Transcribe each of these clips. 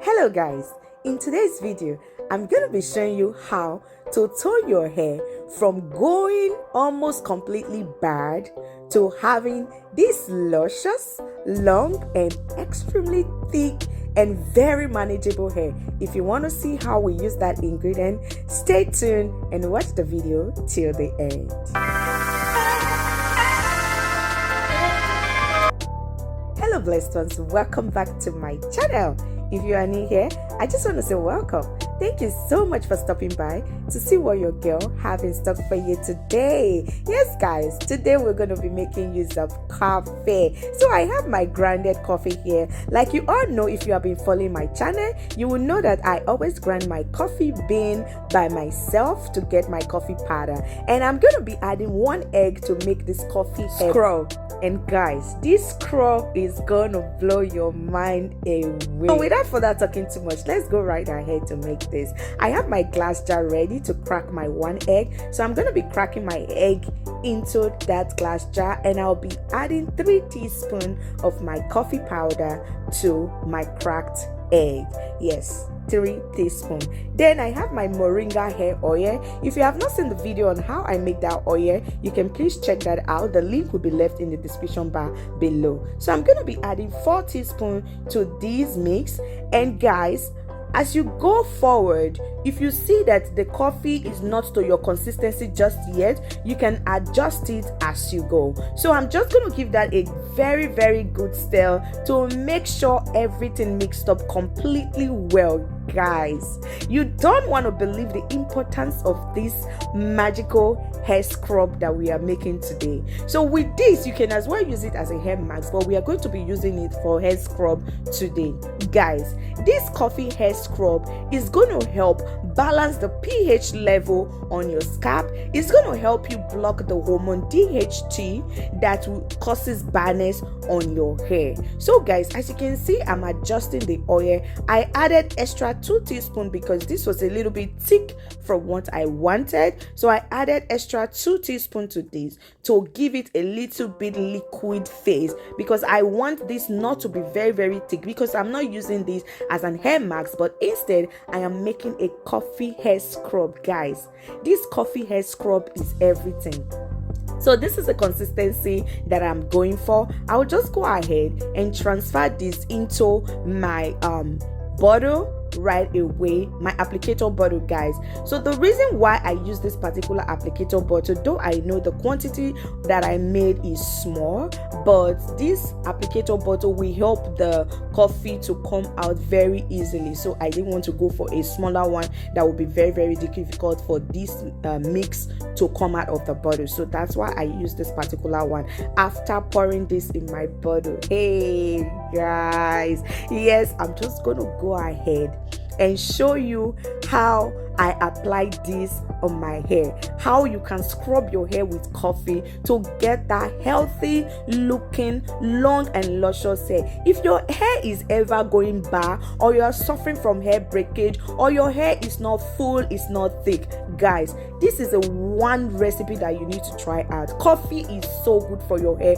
Hello guys, in today's video I'm going to be showing you how to tone your hair from going almost completely bald to having this luscious, long and extremely thick and very manageable hair. If you want to see how we use that ingredient, stay tuned and watch the video till the end. Hello blessed ones, welcome back to my channel. If you are new here, I just want to say welcome. Thank you so much for stopping by to see what your girl have in stock for you today. Yes guys, today we're going to be making use of coffee. So I have my grounded coffee here. Like you all know, if you have been following my channel, you will know that I always grind my coffee bean by myself to get my coffee powder. And I'm going to be adding 1 egg to make this coffee scrub. And guys, this scrub is gonna blow your mind away. So without further talking too much, let's go right ahead to make this. I have my glass jar ready to crack my 1 egg. So I'm gonna be cracking my egg into that glass jar, and I'll be adding 3 teaspoons of my coffee powder to my cracked egg. Yes, 3 teaspoons. Then I have my moringa hair oil. If you have not seen the video on how I make that oil, you can please check that out. The link will be left in the description bar below. So I'm going to be adding 4 teaspoons to this mix. And guys, as you go forward, if you see that the coffee is not to your consistency just yet, you can adjust it as you go. So I'm just going to give that a very good stir to make sure everything mixed up completely well. Guys, you don't want to believe the importance of this magical hair scrub that we are making today. So with this, you can as well use it as a hair mask, but we are going to be using it for hair scrub today. Guys, this coffee hair scrub is going to help balance the pH level on your scalp. It's going to help you block the hormone DHT that causes baldness on your hair. So guys, as you can see, I'm adjusting the oil. I added extra 2 teaspoons because this was a little bit thick from what I wanted. So I added extra 2 teaspoons to this to give it a little bit liquid phase, because I want this not to be very thick, because I'm not using this as an hair mask, but instead I am making a coffee hair scrub. Guys, this coffee hair scrub is everything. So this is the consistency that I'm going for. I'll just go ahead and transfer this into my bottle right away, my applicator bottle, guys. So the reason why I use this particular applicator bottle, though I know the quantity that I made is small, but this applicator bottle will help the coffee to come out very easily. So I didn't want to go for a smaller one that would be very difficult for this mix to come out of the bottle. So that's why I use this particular one after pouring this in my bottle. Hey guys, yes, I'm just gonna go ahead and show you how I apply this on my hair, how you can scrub your hair with coffee to get that healthy looking, long and luscious hair. If your hair is ever going bald, or you are suffering from hair breakage, or your hair is not full, it's not thick, guys, this is a one recipe that you need to try out. Coffee is so good for your hair,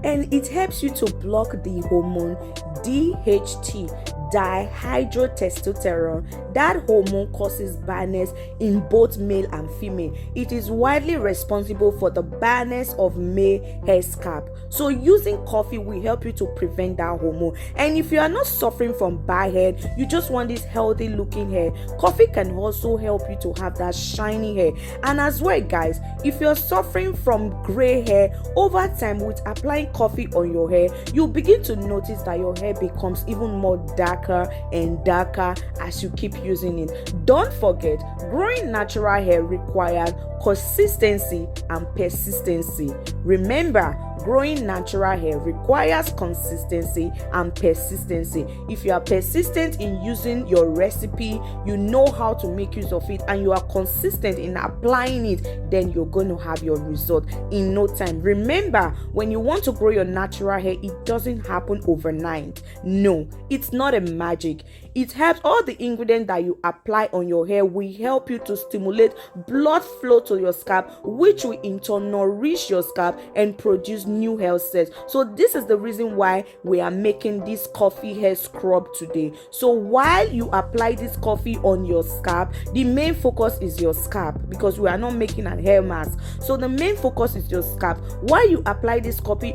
and it helps you to block the hormone DHT, dihydrotestosterone. That hormone causes baldness in both male and female. It is widely responsible for the baldness of male hair scalp. So using coffee will help you to prevent that hormone. And if you are not suffering from bald head, you just want this healthy looking hair, coffee can also help you to have that shiny hair. And as well guys, if you're suffering from gray hair, over time with applying coffee on your hair, you begin to notice that your hair becomes even more darker and darker as you keep using it. Don't forget, growing natural hair requires consistency and persistency. Remember, growing natural hair requires consistency and persistency. If you are persistent in using your recipe, you know how to make use of it, and you are consistent in applying it, then you're going to have your result in no time. Remember, when you want to grow your natural hair, it doesn't happen overnight. No, it's not a magic. It helps, all the ingredients that you apply on your hair will help you to stimulate blood flow to your scalp, which will in turn nourish your scalp and produce new hair cells. So this is the reason why we are making this coffee hair scrub today. So while you apply this coffee on your scalp, the main focus is your scalp, because we are not making a hair mask. So the main focus is your scalp. While you apply this coffee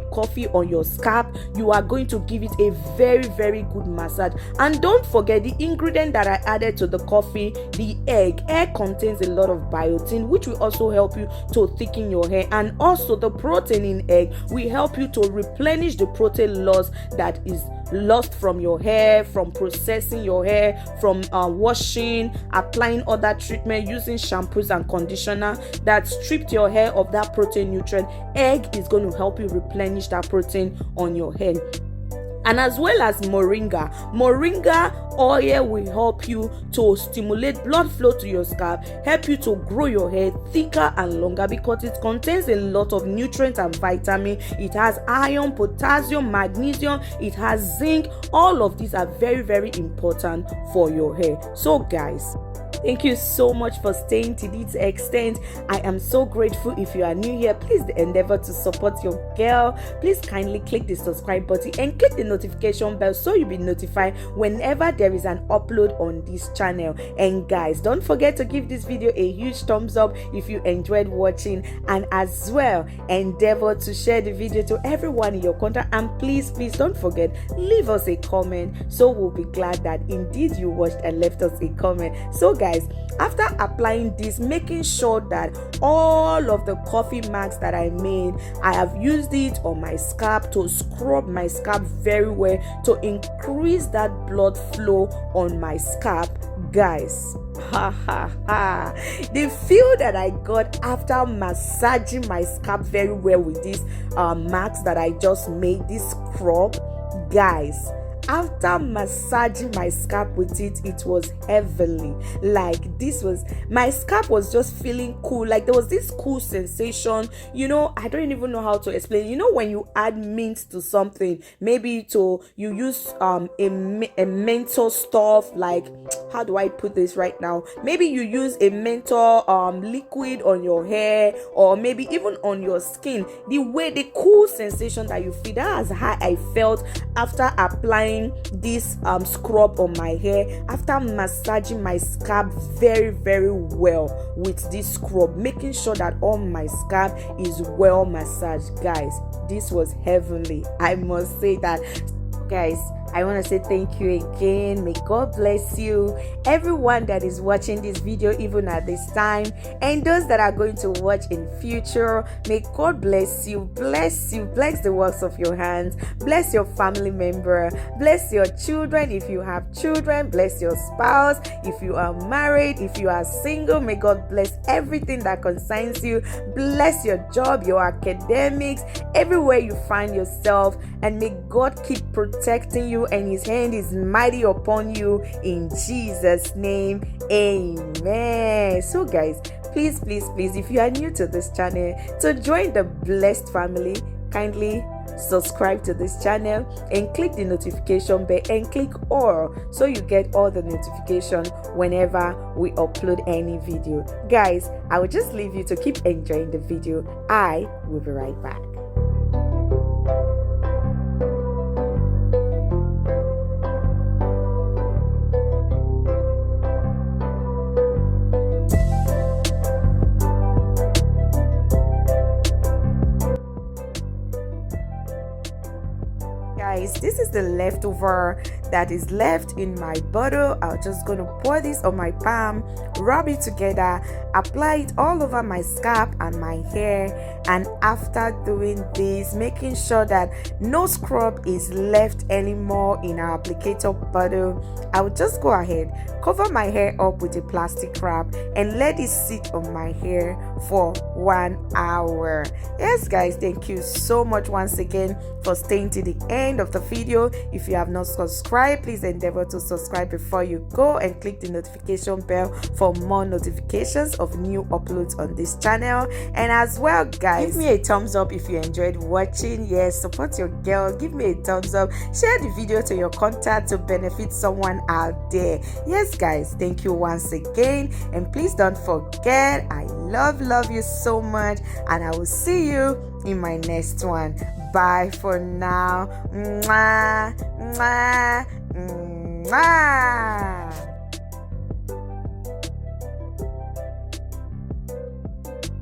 on your scalp, you are going to give it a very, very good massage. And don't forget the ingredient that I added to the coffee, the egg. Egg contains a lot of biotin, which will also help you to thicken your hair. And also the protein in egg will help you to replenish the protein loss that is lost from your hair, from processing your hair, from washing, applying other treatment, using shampoos and conditioner that stripped your hair of that protein nutrient. Egg is going to help you replenish that protein on your hair. And as well as moringa oil will help you to stimulate blood flow to your scalp, help you to grow your hair thicker and longer, because it contains a lot of nutrients and vitamin. It has iron, potassium, magnesium, it has zinc. All of these are very, very important for your hair. So guys, thank you so much for staying to this extent. I am so grateful. If you are new here, please endeavor to support your girl. Please kindly click the subscribe button and click the notification bell so you'll be notified whenever there is an upload on this channel. And guys, don't forget to give this video a huge thumbs up if you enjoyed watching, and as well endeavor to share the video to everyone in your contact. And please don't forget, leave us a comment, so we'll be glad that indeed you watched and left us a comment. So guys, after applying this, making sure that all of the coffee masks that I made, I have used it on my scalp to scrub my scalp very well to increase that blood flow on my scalp. Guys, the feel that I got after massaging my scalp very well with these masks that I just made, this scrub, guys, after massaging my scalp with it, it was heavenly. Like, this was, my scalp was just feeling cool. Like, there was this cool sensation. You know, I don't even know how to explain. You know, when you add mint to something, maybe you use a menthol stuff, like, how do I put this right now? Maybe you use a menthol liquid on your hair, or maybe even on your skin. The cool sensation that you feel, that's how I felt after applying this scrub on my hair, after massaging my scalp very, very well with this scrub, making sure that all my scalp is well massaged. Guys, this was heavenly, I must say that. Guys, I want to say thank you again. May God bless you, everyone that is watching this video even at this time, and those that are going to watch in future. May God bless you, bless the works of your hands, bless your family member, bless your children if you have children, bless your spouse if you are married, if you are single. May God bless everything that concerns you, bless your job, your academics, everywhere you find yourself, and may God keep protecting you, and his hand is mighty upon you, in Jesus' name, amen. So guys, please, if you are new to this channel, to join the blessed family, kindly subscribe to this channel and click the notification bell and click all, so you get all the notification whenever we upload any video. Guys, I will just leave you to keep enjoying the video. I will be right back. Guys, this is the leftover that is left in my bottle. I'm just going to pour this on my palm, rub it together, apply it all over my scalp and my hair. And after doing this, making sure that no scrub is left anymore in our applicator bottle, I will just go ahead, cover my hair up with a plastic wrap and let it sit on my hair for 1 hour. Yes guys, thank you so much once again for staying to the end of of the video. If you have not subscribed, please endeavor to subscribe before you go, and click the notification bell for more notifications of new uploads on this channel. And as well, guys, give me a thumbs up if you enjoyed watching. Yes, support your girl. Give me a thumbs up. Share the video to your contact to benefit someone out there. Yes, guys, thank you once again, and please don't forget, I love you so much, and I will see you in my next one. Bye for now. Mwah, mwah, mwah.